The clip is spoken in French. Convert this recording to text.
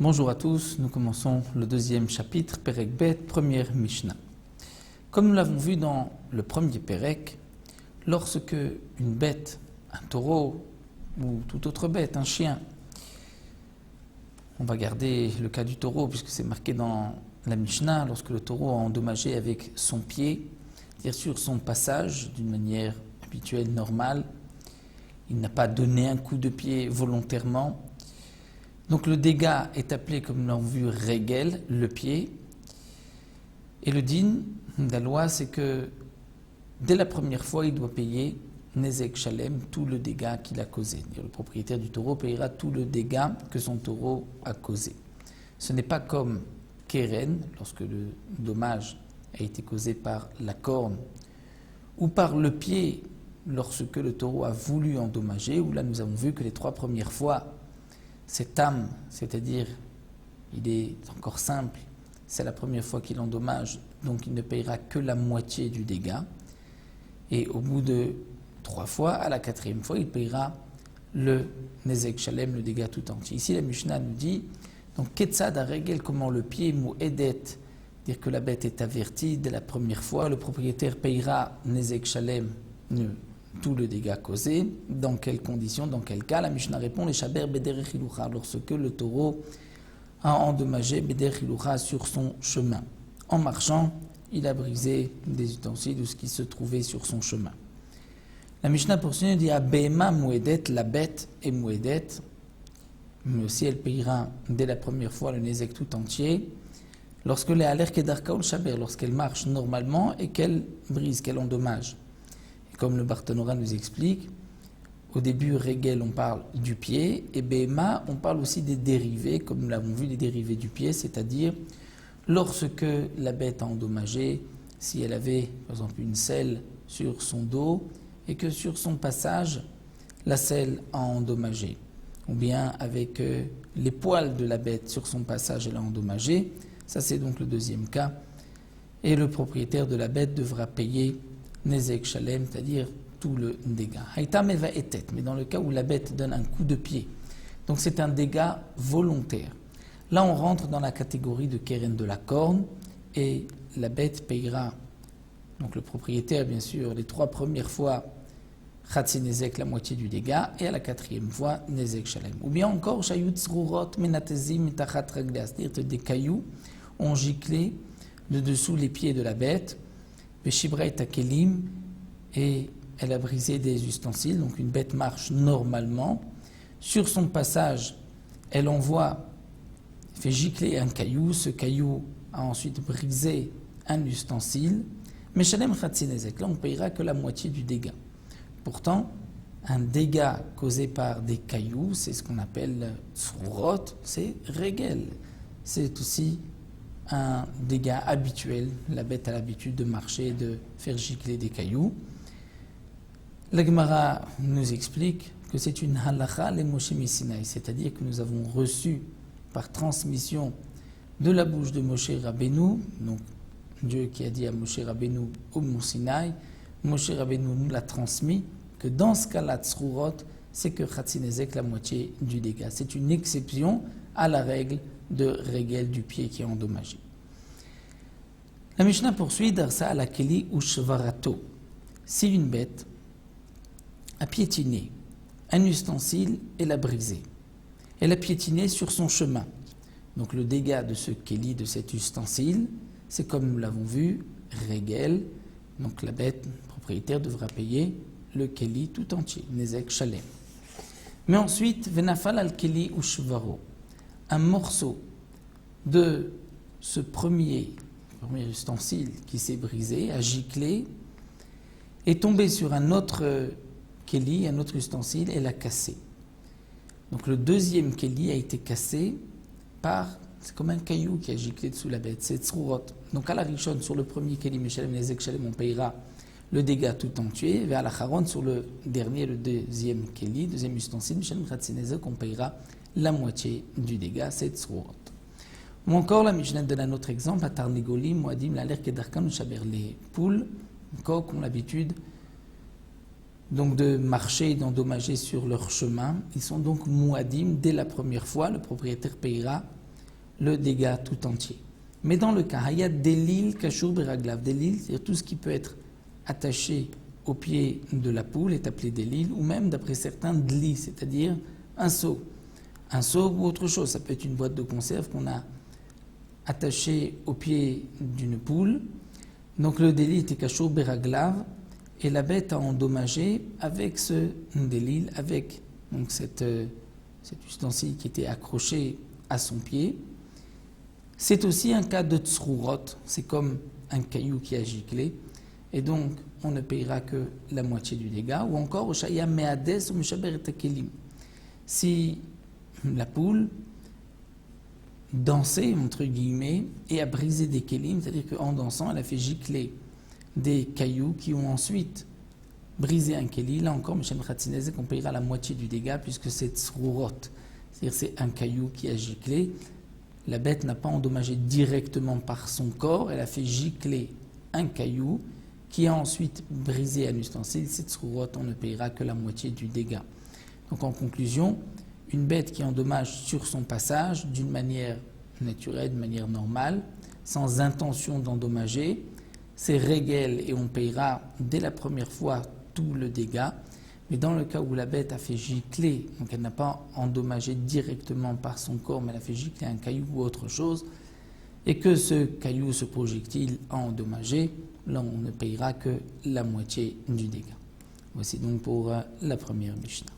Bonjour à tous, nous commençons le deuxième chapitre, Perek Bet, première Mishnah. Comme nous l'avons vu dans le premier Perek, lorsque une bête, un taureau ou toute autre bête, un chien, on va garder le cas du taureau puisque c'est marqué dans la Mishnah, lorsque le taureau a endommagé avec son pied, c'est-à-dire sur son passage d'une manière habituelle, normale, il n'a pas donné un coup de pied volontairement. Donc le dégât est appelé, comme nous l'avons vu, régel, le pied. Et le din de la loi, c'est que dès la première fois, il doit payer nezek shalem, tout le dégât qu'il a causé. Le propriétaire du taureau payera tout le dégât que son taureau a causé. Ce n'est pas comme keren, lorsque le dommage a été causé par la corne, ou par le pied, lorsque le taureau a voulu endommager, où là nous avons vu que les 3 premières fois, cette âme, c'est-à-dire, il est encore simple, c'est la première fois qu'il endommage, donc il ne payera que la moitié du dégât. Et au bout de 3 fois, à la 4e fois, il payera le nezek shalem, le dégât tout entier. Ici, la Mishnah nous dit, donc, ketzad ha-regel, comment le pied mu'edet, dire que la bête est avertie dès la première fois, le propriétaire payera nezek shalem, tout le dégât causé. Dans quelles conditions, dans quel cas? La Mishnah répond, les shaber bederech hilucha, lorsque le taureau a endommagé bederech hilucha sur son chemin. En marchant, il a brisé des ustensiles ou ce qui se trouvait sur son chemin. La Mishnah poursuit et dit, abema mouedet, la bête est mouedet, mais aussi elle payera dès la première fois le nezek tout entier, lorsque les aler kedarka ou le shaber, lorsqu'elle marche normalement et qu'elle brise, qu'elle endommage. Comme le Barthénora nous explique, au début, Régel, on parle du pied, et Béma, on parle aussi des dérivés, comme nous l'avons vu, les dérivés du pied, c'est-à-dire lorsque la bête a endommagé, si elle avait, par exemple, une selle sur son dos, et que sur son passage, la selle a endommagé, ou bien avec les poils de la bête sur son passage, elle a endommagé, ça c'est donc le deuxième cas, et le propriétaire de la bête devra payer nezek shalem, c'est-à-dire tout le dégât. Haïta meva etet, mais dans le cas où la bête donne un coup de pied, donc c'est un dégât volontaire. Là, on rentre dans la catégorie de keren de la corne, et la bête payera, donc le propriétaire, bien sûr, les 3 premières fois, chatsi nezek, la moitié du dégât, et à la 4e fois, nezek shalem. Ou bien encore, shayut tzrurot menatezim mitachat ragla, c'est-à-dire des cailloux ont giclé de dessous les pieds de la bête, et elle a brisé des ustensiles, donc une bête marche normalement. Sur son passage, elle fait gicler un caillou, ce caillou a ensuite brisé un ustensile. Mais Shalem Khatsinezek, là on ne payera que la moitié du dégât. Pourtant, un dégât causé par des cailloux, c'est ce qu'on appelle tzrurot, c'est régel. C'est aussi un dégât habituel. La bête a l'habitude de marcher, de faire gicler des cailloux. La Gemara nous explique que c'est une halacha les Moshe Sinaï, c'est-à-dire que nous avons reçu par transmission de la bouche de Moshe Rabbeinu, donc Dieu qui a dit à Moshe Rabbeinu au Mont Sinaï, Moshe Rabbeinu nous l'a transmis, que dans ce cas-là, tzrurot, c'est que Khatsinezek, la moitié du dégât. C'est une exception à la règle de régel du pied qui est endommagé. La Mishnah poursuit Darsa ala keli ou shvarato. Si une bête a piétiné un ustensile et l'a brisé, elle a piétiné sur son chemin. Donc le dégât de ce keli, de cet ustensile, c'est comme nous l'avons vu, régel. Donc la bête propriétaire devra payer le keli tout entier, nezek shalem. Mais ensuite, venafal al keli ou shvaro. Un morceau de ce premier ustensile qui s'est brisé, a giclé, est tombé sur un autre keli, un autre ustensile, et l'a cassé. Donc le deuxième keli a été cassé c'est comme un caillou qui a giclé dessous la bête, c'est tzrurot. Donc à la rishon, sur le premier keli, Meshalem Nezek Shalem, on payera le dégât tout entier, et à la charon, sur le dernier, le deuxième keli, deuxième ustensile, Meshalem Khatsinezek, on payera la moitié du dégât, c'est tzrurot. Ou encore, la Mishnah donne un autre exemple, à Tarnigolim, Moadim, l'aler kedarkan, shaber, les poules, coqs ont l'habitude donc de marcher et d'endommager sur leur chemin. Ils sont donc mouadim. Dès la première fois, le propriétaire payera le dégât tout entier. Mais dans le cas, hayat delil kashur beraglav, delil, c'est-à-dire tout ce qui peut être attaché au pied de la poule est appelé delil, ou même d'après certains dli, c'est-à-dire un seau ou autre chose. Ça peut être une boîte de conserve qu'on a attachée au pied d'une poule. Donc le delil était kashur beraglav, et la bête a endommagé avec ce delil, avec donc cet ustensile qui était accroché à son pied. C'est aussi un cas de tsrourot, c'est comme un caillou qui a giclé, et donc on ne payera que la moitié du dégât. Ou encore, si la poule dansait, entre guillemets, et a brisé des kelim, c'est-à-dire qu'en dansant, elle a fait gicler des cailloux qui ont ensuite brisé un keli, là encore, Michem Khatzinezek, on payera la moitié du dégât puisque c'est tsrourot, c'est-à-dire c'est un caillou qui a giclé. La bête n'a pas endommagé directement par son corps, elle a fait gicler un caillou qui a ensuite brisé un ustensile. C'est tsrourot, on ne payera que la moitié du dégât. Donc en conclusion, une bête qui endommage sur son passage d'une manière naturelle, de manière normale, sans intention d'endommager, c'est régel et on payera dès la première fois tout le dégât. Mais dans le cas où la bête a fait gicler, donc elle n'a pas endommagé directement par son corps, mais elle a fait gicler un caillou ou autre chose, et que ce caillou, ce projectile a endommagé, là on ne payera que la moitié du dégât. Voici donc pour la première Mishnah.